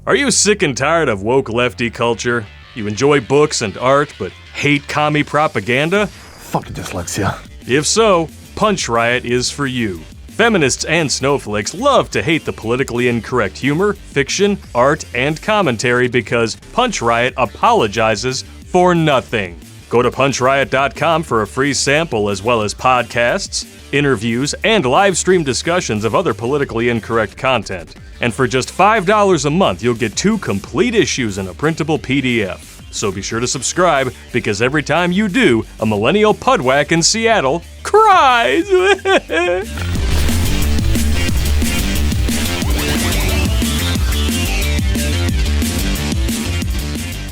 Are you sick and tired of woke lefty culture? You enjoy books and art, but hate commie propaganda? Fucking dyslexia. If so, Punch Riot is for you. Feminists and snowflakes love to hate the politically incorrect humor, fiction, art, and commentary because Punch Riot apologizes for nothing. Go to punchriot.com for a free sample as well as podcasts, interviews, and live stream discussions of other politically incorrect content. And for just $5 a month, you'll get 2 complete issues in a printable PDF. So be sure to subscribe, because every time you do, a millennial pudwhack in Seattle cries!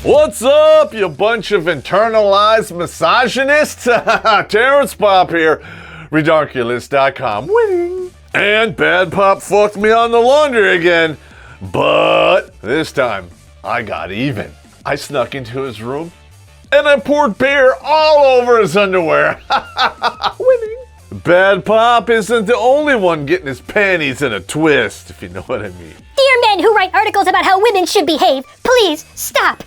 What's up, you bunch of internalized misogynists? Terrence Popp here, Redonkulas.com, winning. And Bad Pop fucked me on the laundry again, but this time I got even. I snuck into his room and I poured beer all over his underwear. Winning. Bad Pop isn't the only one getting his panties in a twist, if you know what I mean. Dear men who write articles about how women should behave, please stop.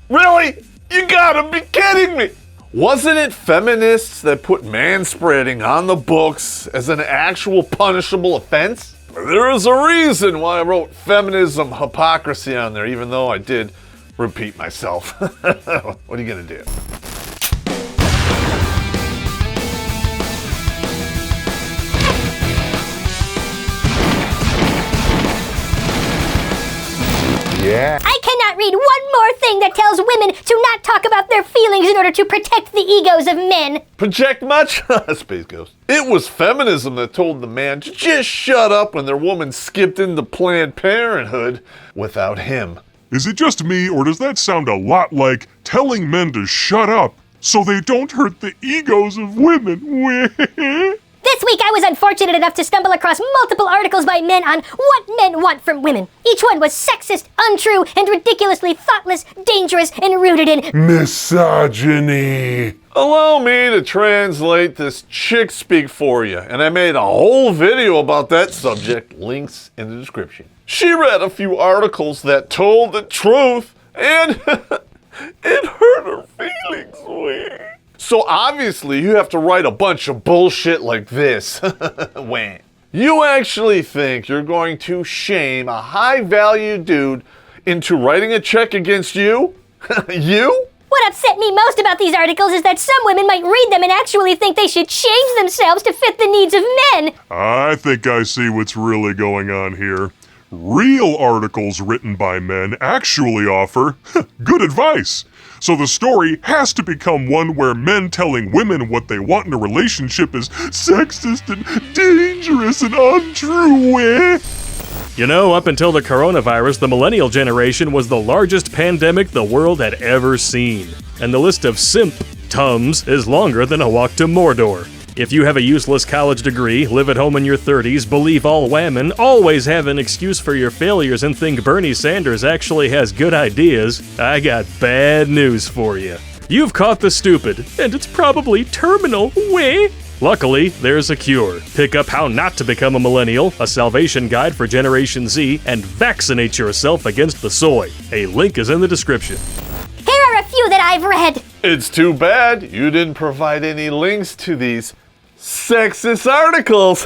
Really? You gotta be kidding me! Wasn't it feminists that put manspreading on the books as an actual punishable offense? There is a reason why I wrote feminism hypocrisy on there, even though I did repeat myself. What are you gonna do? Yeah. I cannot read one more thing that tells women to not talk about their feelings in order to protect the egos of men. Project much? Space Ghost. It was feminism that told the man to just shut up when their woman skipped into Planned Parenthood without him. Is it just me, or does that sound a lot like telling men to shut up so they don't hurt the egos of women? This week I was unfortunate enough to stumble across multiple articles by men on what men want from women. Each one was sexist, untrue, and ridiculously thoughtless, dangerous, and rooted in misogyny. Allow me to translate this chick speak for you, and I made a whole video about that subject, links in the description. She read a few articles that told the truth, and it hurt her feelings weird. So obviously you have to write a bunch of bullshit like this. When you actually think you're going to shame a high-value dude into writing a check against you? You? What upset me most about these articles is that some women might read them and actually think they should change themselves to fit the needs of men. I think I see what's really going on here. Real articles written by men actually offer good advice. So the story has to become one where men telling women what they want in a relationship is sexist and dangerous and untrue. You know, up until the coronavirus, the millennial generation was the largest pandemic the world had ever seen. And the list of symptoms is longer than a walk to Mordor. If you have a useless college degree, live at home in your 30s, believe all women, always have an excuse for your failures, and think Bernie Sanders actually has good ideas, I got bad news for you. You've caught the stupid, and it's probably terminal. Luckily, there's a cure. Pick up How Not to Become a Millennial, a salvation guide for Generation Z, and vaccinate yourself against the soy. A link is in the description. Here are a few that I've read. It's too bad you didn't provide any links to these sexist articles.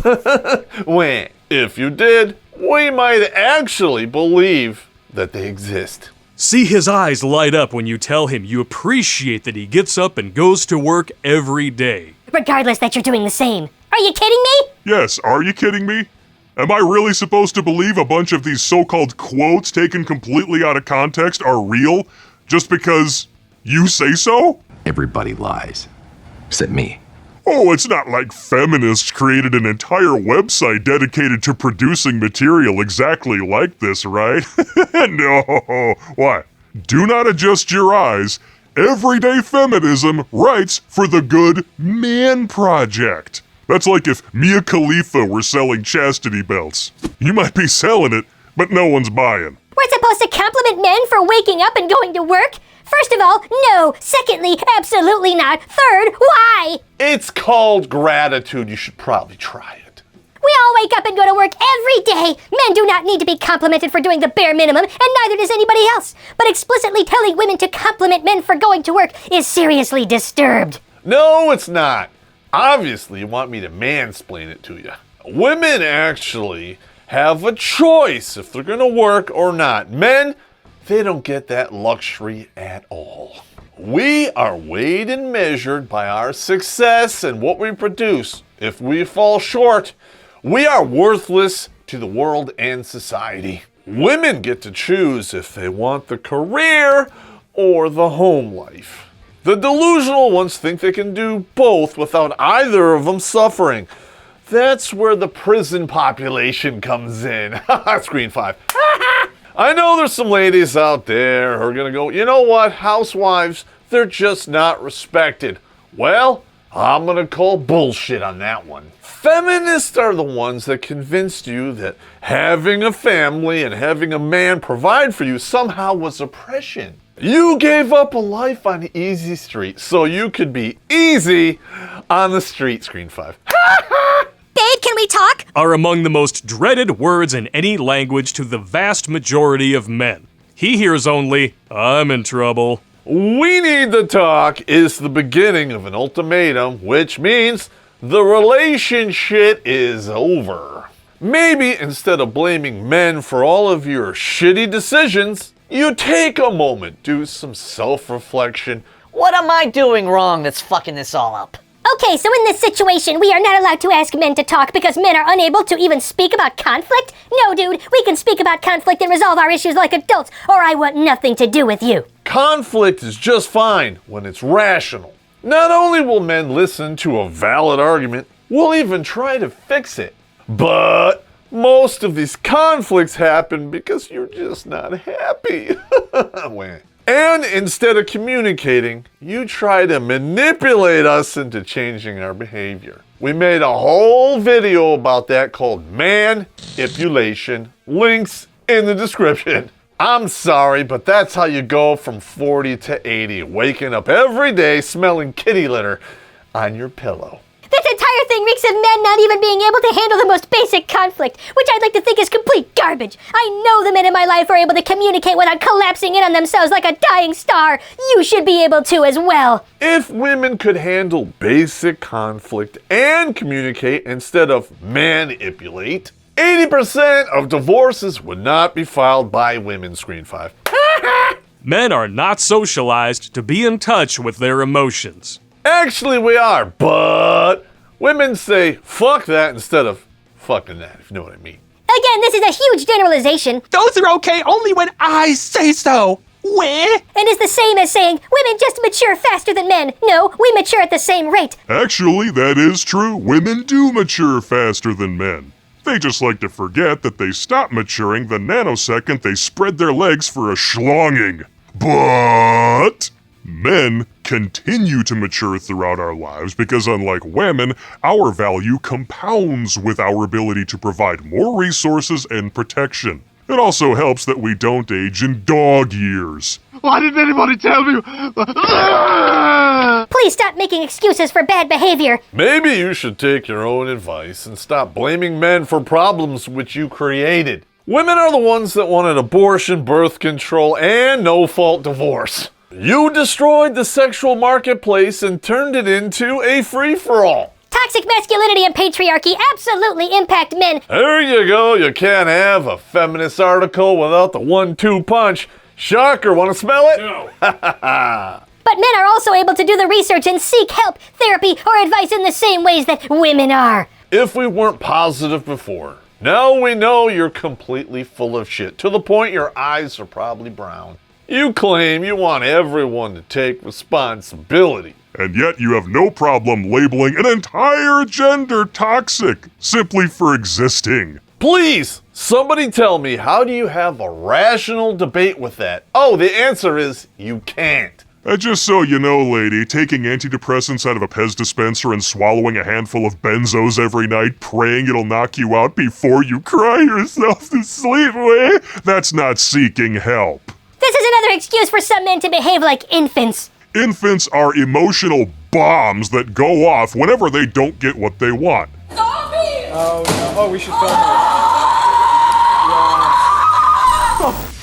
When, if you did, we might actually believe that they exist. See his eyes light up when you tell him you appreciate that he gets up and goes to work every day. Regardless that you're doing the same. Are you kidding me? Yes, are you kidding me? Am I really supposed to believe a bunch of these so-called quotes taken completely out of context are real just because you say so? Everybody lies. Except me. Oh, it's not like feminists created an entire website dedicated to producing material exactly like this, right? No. What? Do not adjust your eyes. Everyday Feminism writes for the Good Man Project. That's like if Mia Khalifa were selling chastity belts. You might be selling it, but no one's buying. We're supposed to compliment men for waking up and going to work? First of all, no. Secondly, absolutely not. Third, why? It's called gratitude. You should probably try it. We wake up and go to work every day. Men do not need to be complimented for doing the bare minimum, and neither does anybody else. But explicitly telling women to compliment men for going to work is seriously disturbed. No, it's not. Obviously, you want me to mansplain it to you. Women actually have a choice if they're gonna work or not. Men, they don't get that luxury at all. We are weighed and measured by our success and what we produce. If we fall short, we are worthless to the world and society. Women get to choose if they want the career or the home life. The delusional ones think they can do both without either of them suffering. That's where the prison population comes in. Screen 5. I know there's some ladies out there who are gonna go, you know what, housewives, they're just not respected. Well, I'm gonna call bullshit on that one. Feminists are the ones that convinced you that having a family and having a man provide for you somehow was oppression. You gave up a life on Easy Street so you could be easy on the street. Screen 5. Babe, can we talk? Are among the most dreaded words in any language to the vast majority of men. He hears only, I'm in trouble. We need to talk is the beginning of an ultimatum, which means the relationship is over. Maybe instead of blaming men for all of your shitty decisions, you take a moment, do some self-reflection. What am I doing wrong that's fucking this all up? Okay, so in this situation, we are not allowed to ask men to talk because men are unable to even speak about conflict? No, dude, we can speak about conflict and resolve our issues like adults, or I want nothing to do with you. Conflict is just fine when it's rational. Not only will men listen to a valid argument, we'll even try to fix it. But most of these conflicts happen because you're just not happy. And instead of communicating, you try to manipulate us into changing our behavior. We made a whole video about that called manipulation. Links in the description. I'm sorry, but that's how you go from 40 to 80, waking up every day smelling kitty litter on your pillow. This entire thing reeks of men not even being able to handle the most basic conflict, which I'd like to think is complete garbage. I know the men in my life are able to communicate without collapsing in on themselves like a dying star. You should be able to as well. If women could handle basic conflict and communicate instead of manipulate, 80% of divorces would not be filed by women. Screen 5. Men are not socialized to be in touch with their emotions. Actually, we are, but women say fuck that instead of fucking that, if you know what I mean. Again, this is a huge generalization. Those are okay only when I say so. Where? And is the same as saying women just mature faster than men. No, we mature at the same rate. Actually, that is true. Women do mature faster than men. They just like to forget that they stop maturing the nanosecond they spread their legs for a schlonging. But men continue to mature throughout our lives because, unlike women, our value compounds with our ability to provide more resources and protection. It also helps that we don't age in dog years. Why didn't anybody tell me? Please stop making excuses for bad behavior. Maybe you should take your own advice and stop blaming men for problems which you created. Women are the ones that wanted abortion, birth control, and no-fault divorce. You destroyed the sexual marketplace and turned it into a free-for-all. Toxic masculinity and patriarchy absolutely impact men. There you go. You can't have a feminist article without the 1-2 punch. Shocker, want to smell it? No. But men are also able to do the research and seek help, therapy, or advice in the same ways that women are. If we weren't positive before, now we know you're completely full of shit, to the point your eyes are probably brown. You claim you want everyone to take responsibility. And yet you have no problem labeling an entire gender toxic simply for existing. Please, somebody tell me, how do you have a rational debate with that? Oh, the answer is you can't. Just so you know, lady, taking antidepressants out of a Pez dispenser and swallowing a handful of benzos every night, praying it'll knock you out before you cry yourself to sleep, that's not seeking help. This is another excuse for some men to behave like infants. Infants are emotional bombs that go off whenever they don't get what they want. Stop it! Oh, no. Oh, we should film it.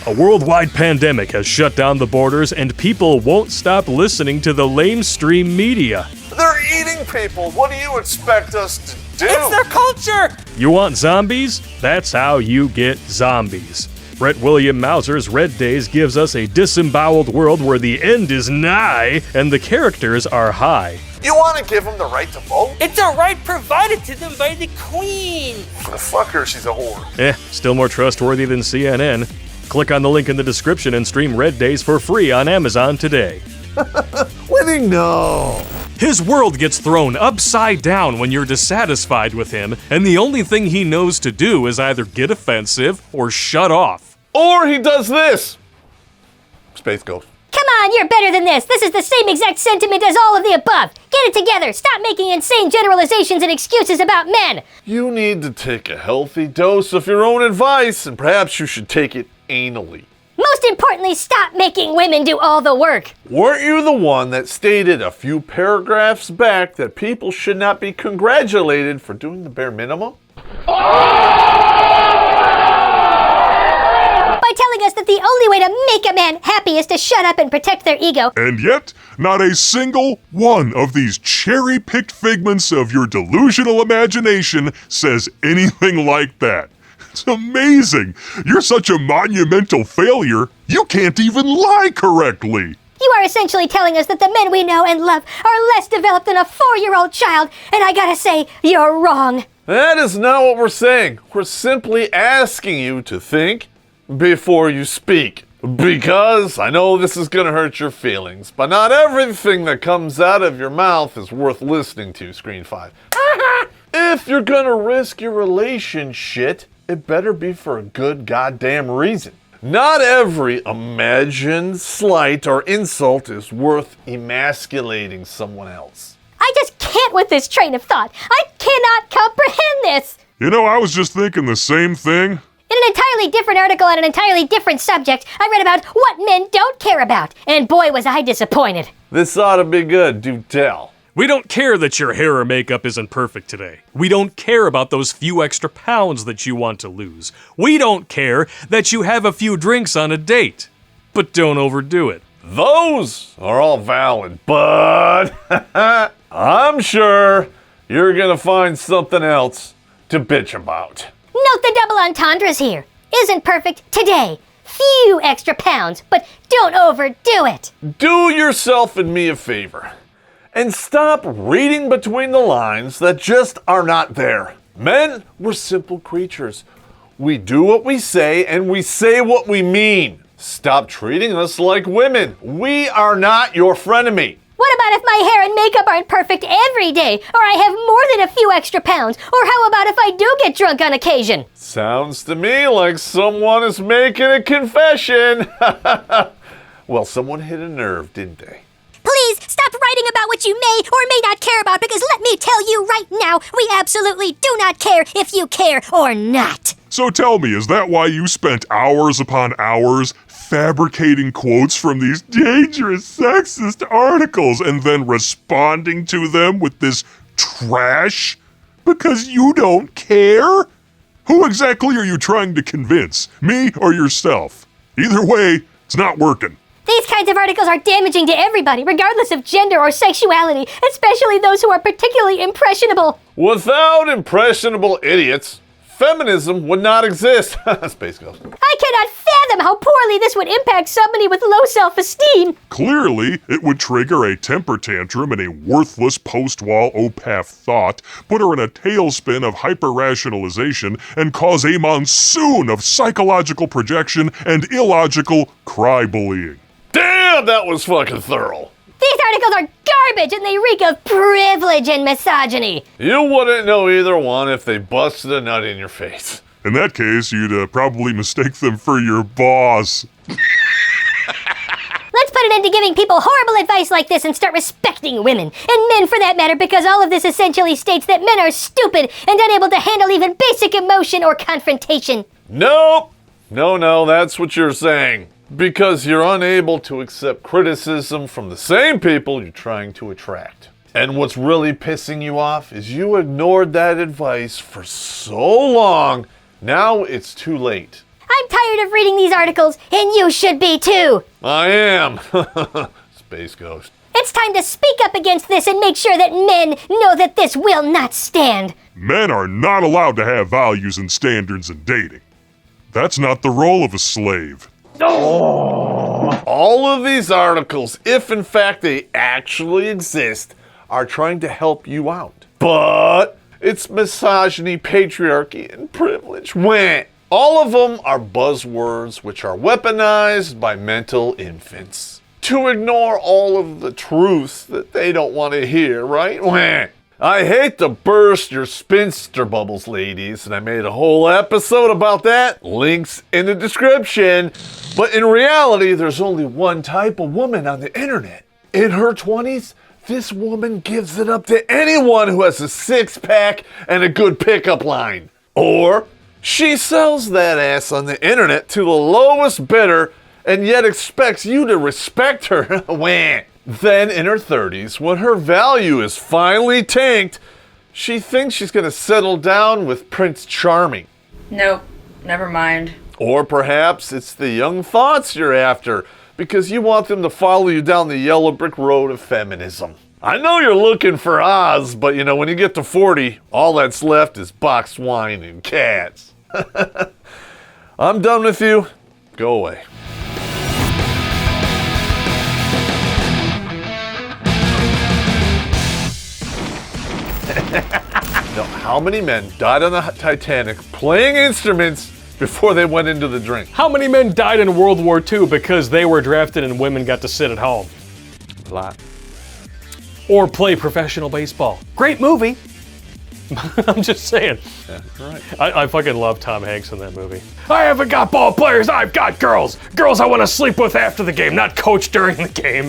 A worldwide pandemic has shut down the borders, and people won't stop listening to the lamestream media. They're eating people. What do you expect us to do? It's their culture! You want zombies? That's how you get zombies. Brett William Mauser's Red Days gives us a disemboweled world where the end is nigh and the characters are high. You want to give them the right to vote? It's a right provided to them by the Queen! Fuck her, she's a whore. Still more trustworthy than CNN. Click on the link in the description and stream Red Days for free on Amazon today. Winning, no. His world gets thrown upside down when you're dissatisfied with him, and the only thing he knows to do is either get offensive or shut off. Or he does this. Space Ghost. Come on, you're better than this. This is the same exact sentiment as all of the above. Get it together. Stop making insane generalizations and excuses about men. You need to take a healthy dose of your own advice, and perhaps you should take it anally. Most importantly, stop making women do all the work. Weren't you the one that stated a few paragraphs back that people should not be congratulated for doing the bare minimum? By telling us that the only way to make a man happy is to shut up and protect their ego. And yet, not a single one of these cherry-picked figments of your delusional imagination says anything like that. It's amazing. You're such a monumental failure, you can't even lie correctly. You are essentially telling us that the men we know and love are less developed than a 4-year-old child, and I gotta say, you're wrong. That is not what we're saying. We're simply asking you to think before you speak. Because I know this is gonna hurt your feelings, but not everything that comes out of your mouth is worth listening to, Screen 5. If you're gonna risk your relationship, it better be for a good goddamn reason. Not every imagined slight or insult is worth emasculating someone else. I just can't with this train of thought. I cannot comprehend this. You know, I was just thinking the same thing. In an entirely different article on an entirely different subject, I read about what men don't care about, and boy was I disappointed. This ought to be good, do tell. We don't care that your hair or makeup isn't perfect today. We don't care about those few extra pounds that you want to lose. We don't care that you have a few drinks on a date. But don't overdo it. Those are all valid, but I'm sure you're gonna find something else to bitch about. Note the double entendres here. Isn't perfect today. Few extra pounds, but don't overdo it. Do yourself and me a favor and stop reading between the lines that just are not there. Men, we're simple creatures. We do what we say and we say what we mean. Stop treating us like women. We are not your frenemy. What about if my hair and makeup aren't perfect every day, or I have more than a few extra pounds, or how about if I do get drunk on occasion? Sounds to me like someone is making a confession. Well, someone hit a nerve, didn't they? Please stop writing about what you may or may not care about, because let me tell you right now, we absolutely do not care if you care or not. So tell me, is that why you spent hours upon hours fabricating quotes from these dangerous sexist articles and then responding to them with this trash? Because you don't care? Who exactly are you trying to convince? Me or yourself? Either way, it's not working. These kinds of articles are damaging to everybody, regardless of gender or sexuality, especially those who are particularly impressionable. Without impressionable idiots, feminism would not exist. Space Ghost. I cannot fathom how poorly this would impact somebody with low self-esteem. Clearly, it would trigger a temper tantrum and a worthless post-wall OPAF thought, put her in a tailspin of hyper-rationalization, and cause a monsoon of psychological projection and illogical cry-bullying. Damn, that was fucking thorough. These articles are garbage and they reek of privilege and misogyny. You wouldn't know either one if they busted a nut in your face. In that case, you'd probably mistake them for your boss. Let's put an end to giving people horrible advice like this and start respecting women, and men for that matter, because all of this essentially states that men are stupid and unable to handle even basic emotion or confrontation. Nope. No, that's what you're saying. Because you're unable to accept criticism from the same people you're trying to attract. And what's really pissing you off is you ignored that advice for so long, now it's too late. I'm tired of reading these articles, and you should be too. I am. Space Ghost. It's time to speak up against this and make sure that men know that this will not stand. Men are not allowed to have values and standards in dating. That's not the role of a slave. All of these articles, if in fact they actually exist, are trying to help you out. But it's misogyny, patriarchy, and privilege. Wah. All of them are buzzwords which are weaponized by mental infants to ignore all of the truths that they don't want to hear, right? Wah. I hate to burst your spinster bubbles, ladies, and I made a whole episode about that. Links in the description. But in reality, there's only one type of woman on the internet. In her 20s, this woman gives it up to anyone who has a six-pack and a good pickup line. Or she sells that ass on the internet to the lowest bidder and yet expects you to respect her. Wah. Then in her 30s, when her value is finally tanked, she thinks she's going to settle down with Prince Charming. Nope, never mind. Or perhaps it's the young thoughts you're after because you want them to follow you down the yellow brick road of feminism. I know you're looking for Oz, but you know, when you get to 40, all that's left is boxed wine and cats. I'm done with you. Go away. Now, how many men died on the Titanic playing instruments before they went into the drink? How many men died in World War II because they were drafted and women got to sit at home? A lot. Or play professional baseball. Great movie. I'm just saying. Yeah, right. I fucking love Tom Hanks in that movie. I haven't got ball players, I've got girls. Girls I want to sleep with after the game, not coach during the game.